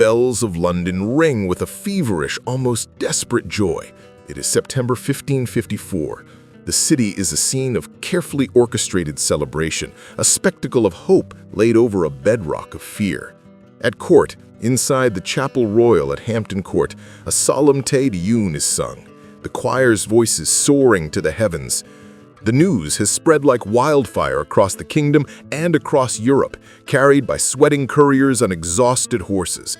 bells of London ring with a feverish, almost desperate joy. It is September 1554. The city is a scene of carefully orchestrated celebration, a spectacle of hope laid over a bedrock of fear. At court, inside the Chapel Royal at Hampton Court, a solemn Te Deum is sung, the choir's voices soaring to the heavens. The news has spread like wildfire across the kingdom and across Europe, carried by sweating couriers on exhausted horses.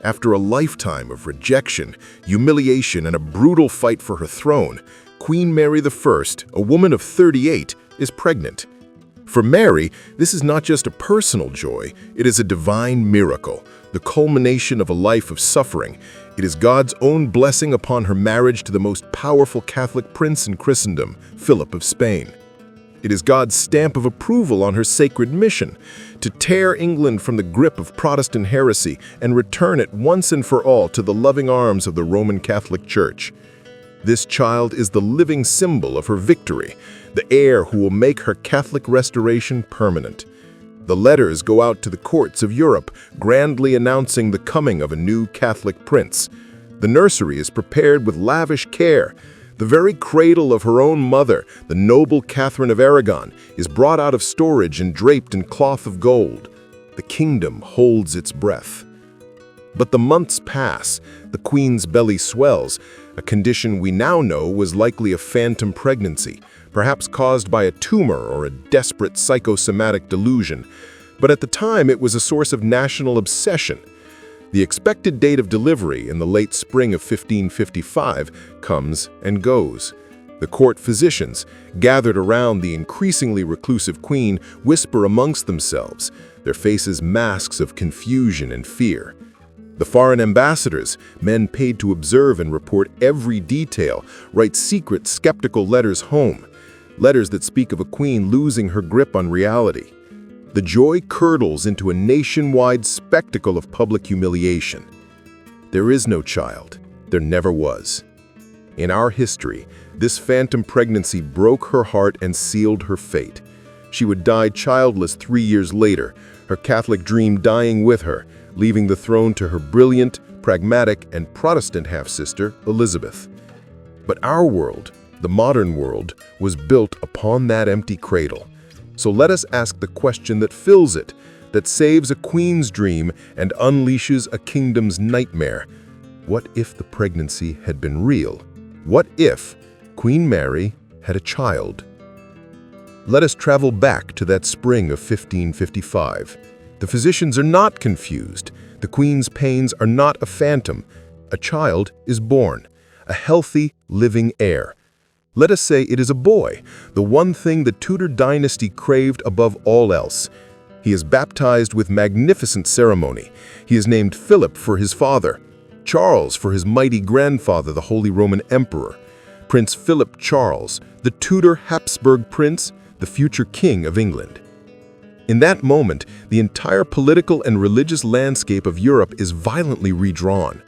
After a lifetime of rejection, humiliation, and a brutal fight for her throne, Queen Mary I, a woman of 38, is pregnant. For Mary, this is not just a personal joy, it is a divine miracle, the culmination of a life of suffering. It is God's own blessing upon her marriage to the most powerful Catholic prince in Christendom, Philip of Spain. It is God's stamp of approval on her sacred mission, to tear England from the grip of Protestant heresy and return it once and for all to the loving arms of the Roman Catholic Church. This child is the living symbol of her victory, the heir who will make her Catholic restoration permanent. The letters go out to the courts of Europe, grandly announcing the coming of a new Catholic prince. The nursery is prepared with lavish care. The very cradle of her own mother, the noble Catherine of Aragon, is brought out of storage and draped in cloth of gold. The kingdom holds its breath. But the months pass, the queen's belly swells, a condition we now know was likely a phantom pregnancy, perhaps caused by a tumor or a desperate psychosomatic delusion. But at the time, it was a source of national obsession. The expected date of delivery in the late spring of 1555 comes and goes. The court physicians, gathered around the increasingly reclusive queen, whisper amongst themselves, their faces masks of confusion and fear. The foreign ambassadors, men paid to observe and report every detail, write secret, skeptical letters home, letters that speak of a queen losing her grip on reality. The joy curdles into a nationwide spectacle of public humiliation. There is no child. There never was. In our history, this phantom pregnancy broke her heart and sealed her fate. She would die childless 3 years later, her Catholic dream dying with her, leaving the throne to her brilliant, pragmatic, and Protestant half-sister, Elizabeth. But our world, the modern world, was built upon that empty cradle. So let us ask the question that fills it, that saves a queen's dream and unleashes a kingdom's nightmare. What if the pregnancy had been real? What if Queen Mary had a child? Let us travel back to that spring of 1555. The physicians are not confused. The queen's pains are not a phantom. A child is born, a healthy, living heir. Let us say it is a boy, the one thing the Tudor dynasty craved above all else. He is baptized with magnificent ceremony. He is named Philip for his father, Charles for his mighty grandfather, the Holy Roman Emperor, Prince Philip Charles, the Tudor-Habsburg prince, the future king of England. In that moment, the entire political and religious landscape of Europe is violently redrawn.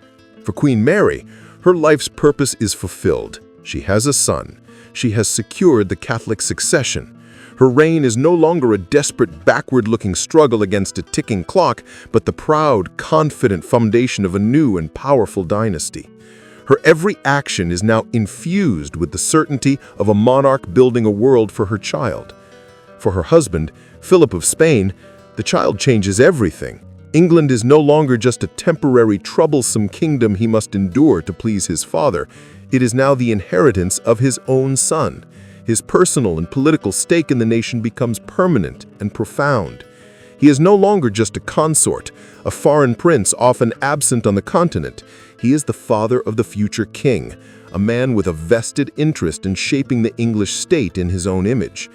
For Queen Mary, her life's purpose is fulfilled. She has a son. She has secured the Catholic succession. Her reign is no longer a desperate, backward-looking struggle against a ticking clock, but the proud, confident foundation of a new and powerful dynasty. Her every action is now infused with the certainty of a monarch building a world for her child. For her husband, Philip of Spain, the child changes everything. England is no longer just a temporary, troublesome kingdom he must endure to please his father. It is now the inheritance of his own son. His personal and political stake in the nation becomes permanent and profound. He is no longer just a consort, a foreign prince often absent on the continent. He is the father of the future king, a man with a vested interest in shaping the English state in his own image.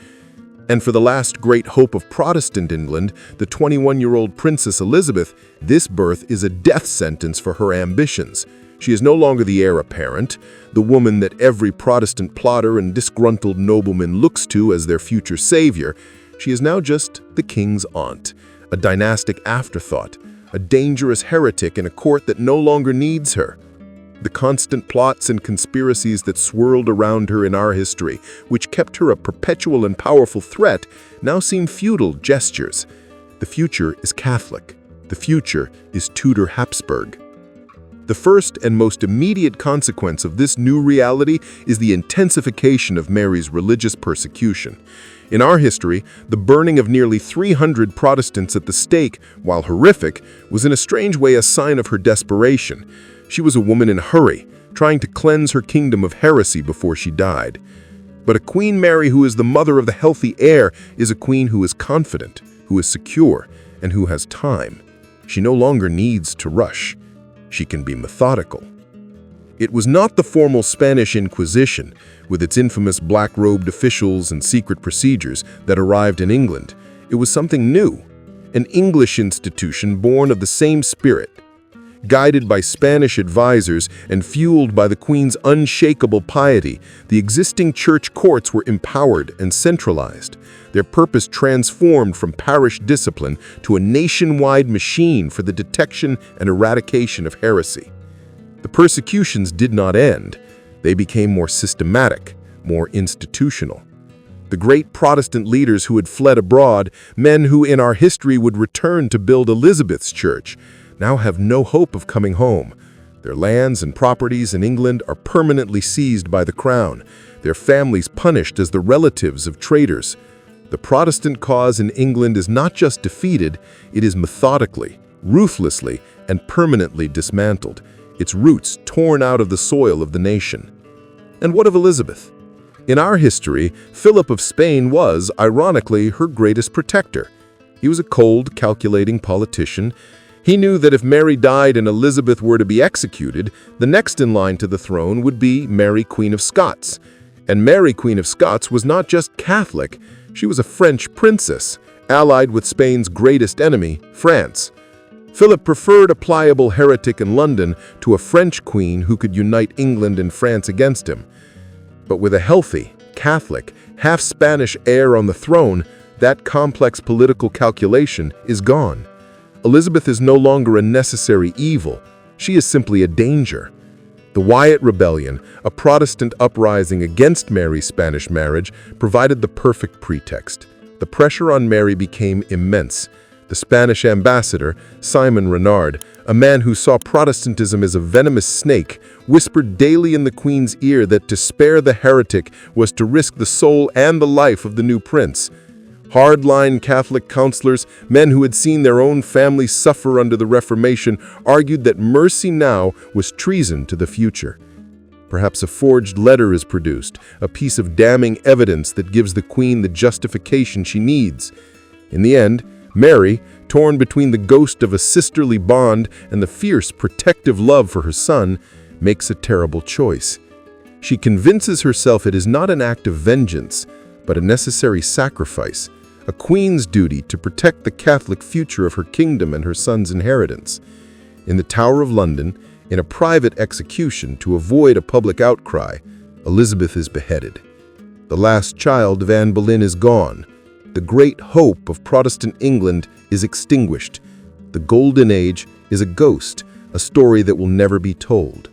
And for the last great hope of Protestant England, the 21-year-old Princess Elizabeth, this birth is a death sentence for her ambitions. She is no longer the heir apparent, the woman that every Protestant plotter and disgruntled nobleman looks to as their future savior. She is now just the king's aunt, a dynastic afterthought, a dangerous heretic in a court that no longer needs her. The constant plots and conspiracies that swirled around her in our history, which kept her a perpetual and powerful threat, now seem futile gestures. The future is Catholic. The future is Tudor-Habsburg. The first and most immediate consequence of this new reality is the intensification of Mary's religious persecution. In our history, the burning of nearly 300 Protestants at the stake, while horrific, was in a strange way a sign of her desperation. She was a woman in a hurry, trying to cleanse her kingdom of heresy before she died. But a Queen Mary who is the mother of the healthy heir is a queen who is confident, who is secure, and who has time. She no longer needs to rush. She can be methodical. It was not the formal Spanish Inquisition, with its infamous black-robed officials and secret procedures, that arrived in England. It was something new, an English institution born of the same spirit. Guided by Spanish advisors and fueled by the Queen's unshakable piety, the existing church courts were empowered and centralized, their purpose transformed from parish discipline to a nationwide machine for the detection and eradication of heresy. The persecutions did not end. They became more systematic, more institutional. The great Protestant leaders who had fled abroad, men who in our history would return to build Elizabeth's church, now have no hope of coming home. Their lands and properties in England are permanently seized by the crown, their families punished as the relatives of traitors. The Protestant cause in England is not just defeated, it is methodically, ruthlessly, and permanently dismantled, its roots torn out of the soil of the nation. And what of Elizabeth? In our history, Philip of Spain was, ironically, her greatest protector. He was a cold, calculating politician. He knew that if Mary died and Elizabeth were to be executed, the next in line to the throne would be Mary, Queen of Scots. And Mary, Queen of Scots, was not just Catholic, she was a French princess, allied with Spain's greatest enemy, France. Philip preferred a pliable heretic in London to a French queen who could unite England and France against him. But with a healthy, Catholic, half-Spanish heir on the throne, that complex political calculation is gone. Elizabeth is no longer a necessary evil. She is simply a danger. The Wyatt Rebellion, a Protestant uprising against Mary's Spanish marriage, provided the perfect pretext. The pressure on Mary became immense. The Spanish ambassador, Simon Renard, a man who saw Protestantism as a venomous snake, whispered daily in the Queen's ear that to spare the heretic was to risk the soul and the life of the new prince. Hardline Catholic counselors, men who had seen their own families suffer under the Reformation, argued that mercy now was treason to the future. Perhaps a forged letter is produced, a piece of damning evidence that gives the Queen the justification she needs. In the end, Mary, torn between the ghost of a sisterly bond and the fierce, protective love for her son, makes a terrible choice. She convinces herself it is not an act of vengeance, but a necessary sacrifice, a queen's duty to protect the Catholic future of her kingdom and her son's inheritance. In the Tower of London, in a private execution to avoid a public outcry, Elizabeth is beheaded. The last child of Anne Boleyn is gone. The great hope of Protestant England is extinguished. The Golden Age is a ghost, a story that will never be told.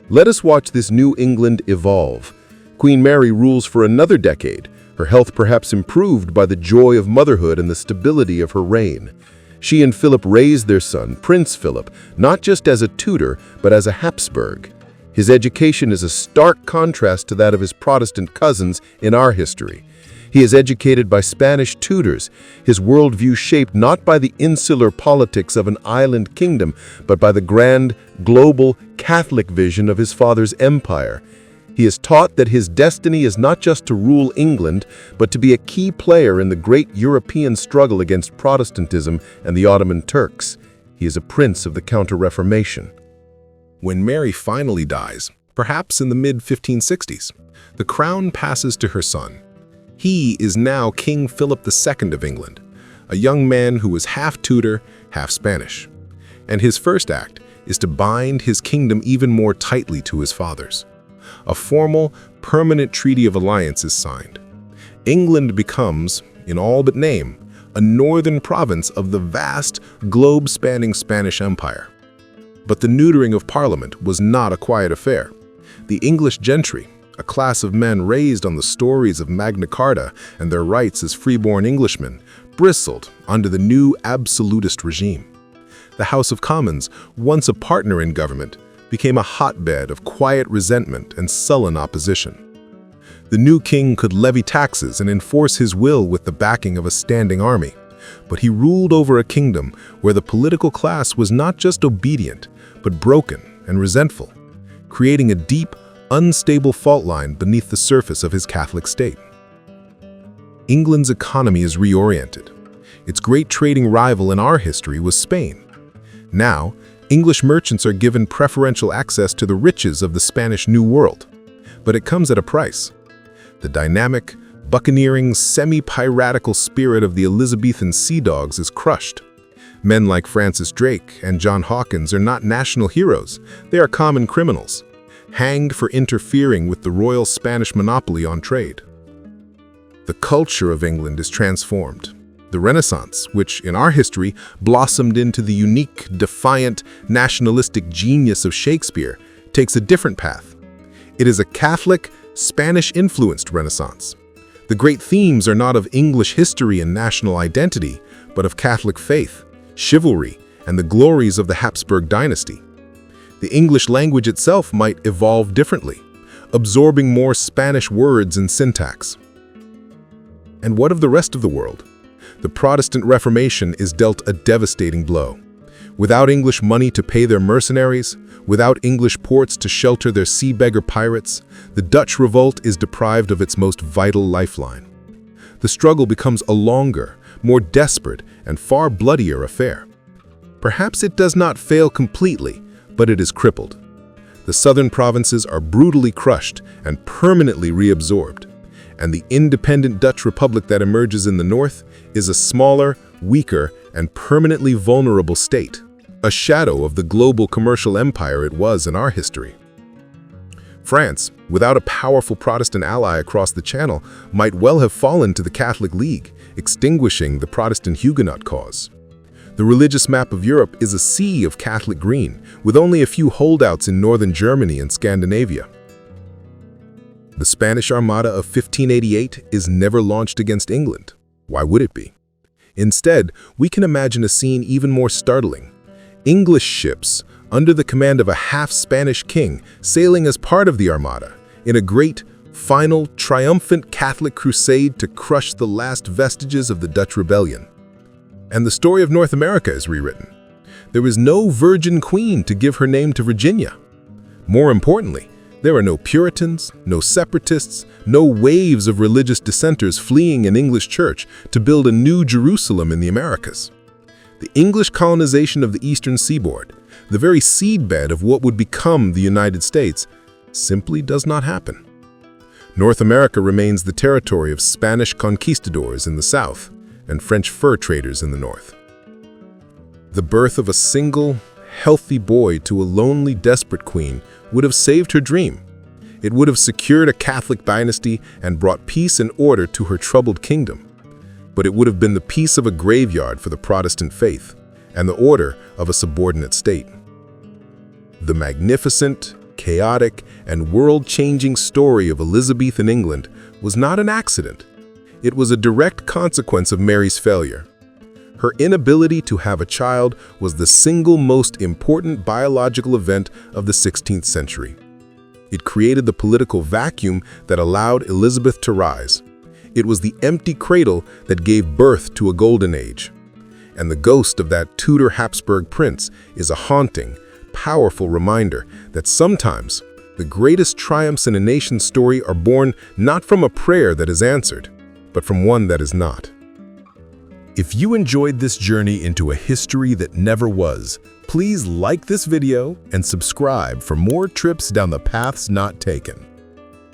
Let us watch this new England evolve. Queen Mary rules for another decade, her health perhaps improved by the joy of motherhood and the stability of her reign. She and Philip raised their son, Prince Philip, not just as a Tudor, but as a Habsburg. His education is a stark contrast to that of his Protestant cousins in our history. He is educated by Spanish tutors, his worldview shaped not by the insular politics of an island kingdom, but by the grand, global, Catholic vision of his father's empire. He is taught that his destiny is not just to rule England, but to be a key player in the great European struggle against Protestantism and the Ottoman Turks. He is a prince of the Counter-Reformation. When Mary finally dies, perhaps in the mid-1560s, the crown passes to her son. He is now King Philip II of England, a young man who was half Tudor, half Spanish. And his first act is to bind his kingdom even more tightly to his father's. A formal, permanent treaty of alliance is signed. England becomes, in all but name, a northern province of the vast, globe-spanning Spanish Empire. But the neutering of Parliament was not a quiet affair. The English gentry, a class of men raised on the stories of Magna Carta and their rights as freeborn Englishmen, bristled under the new absolutist regime. the House of Commons, once a partner in government, became a hotbed of quiet resentment and sullen opposition. The new king could levy taxes and enforce his will with the backing of a standing army, but he ruled over a kingdom where the political class was not just obedient, but broken and resentful, creating a deep, unstable fault line beneath the surface of his Catholic state. England's economy is reoriented. Its great trading rival in our history was Spain. Now, English merchants are given preferential access to the riches of the Spanish New World, but it comes at a price. The dynamic, buccaneering, semi-piratical spirit of the Elizabethan sea dogs is crushed. Men like Francis Drake and John Hawkins are not national heroes, they are common criminals, hanged for interfering with the royal Spanish monopoly on trade. The culture of England is transformed. The Renaissance, which in our history blossomed into the unique, defiant, nationalistic genius of Shakespeare, takes a different path. It is a Catholic, Spanish-influenced Renaissance. The great themes are not of English history and national identity, but of Catholic faith, chivalry, and the glories of the Habsburg dynasty. The English language itself might evolve differently, absorbing more Spanish words and syntax. And what of the rest of the world? The Protestant Reformation is dealt a devastating blow. Without English money to pay their mercenaries, without English ports to shelter their sea-beggar pirates, the Dutch revolt is deprived of its most vital lifeline. The struggle becomes a longer, more desperate, and far bloodier affair. Perhaps it does not fail completely, but it is crippled. The southern provinces are brutally crushed and permanently reabsorbed, and the independent Dutch Republic that emerges in the north is a smaller, weaker, and permanently vulnerable state, a shadow of the global commercial empire it was in our history. France, without a powerful Protestant ally across the Channel, might well have fallen to the Catholic League, extinguishing the Protestant Huguenot cause. The religious map of Europe is a sea of Catholic green, with only a few holdouts in northern Germany and Scandinavia. The Spanish Armada of 1588 is never launched against England. Why would it be? Instead, we can imagine a scene even more startling. English ships, under the command of a half-Spanish king, sailing as part of the Armada, in a great, final, triumphant Catholic crusade to crush the last vestiges of the Dutch rebellion. And the story of North America is rewritten. There is no virgin queen to give her name to Virginia. More importantly, there are no Puritans, no separatists, no waves of religious dissenters fleeing an English church to build a new Jerusalem in the Americas. The English colonization of the eastern seaboard, the very seedbed of what would become the United States, simply does not happen. North America remains the territory of Spanish conquistadors in the south and French fur traders in the north. The birth of a single, healthy boy to a lonely, desperate queen would have saved her dream. It would have secured a Catholic dynasty and brought peace and order to her troubled kingdom. But it would have been the peace of a graveyard for the Protestant faith and the order of a subordinate state. The magnificent, chaotic, and world-changing story of Elizabethan England was not an accident. It was a direct consequence of Mary's failure. Her inability to have a child was the single most important biological event of the 16th century. It created the political vacuum that allowed Elizabeth to rise. It was the empty cradle that gave birth to a golden age. And the ghost of that Tudor-Habsburg prince is a haunting, powerful reminder that sometimes the greatest triumphs in a nation's story are born not from a prayer that is answered, but from one that is not. If you enjoyed this journey into a history that never was, please like this video and subscribe for more trips down the paths not taken.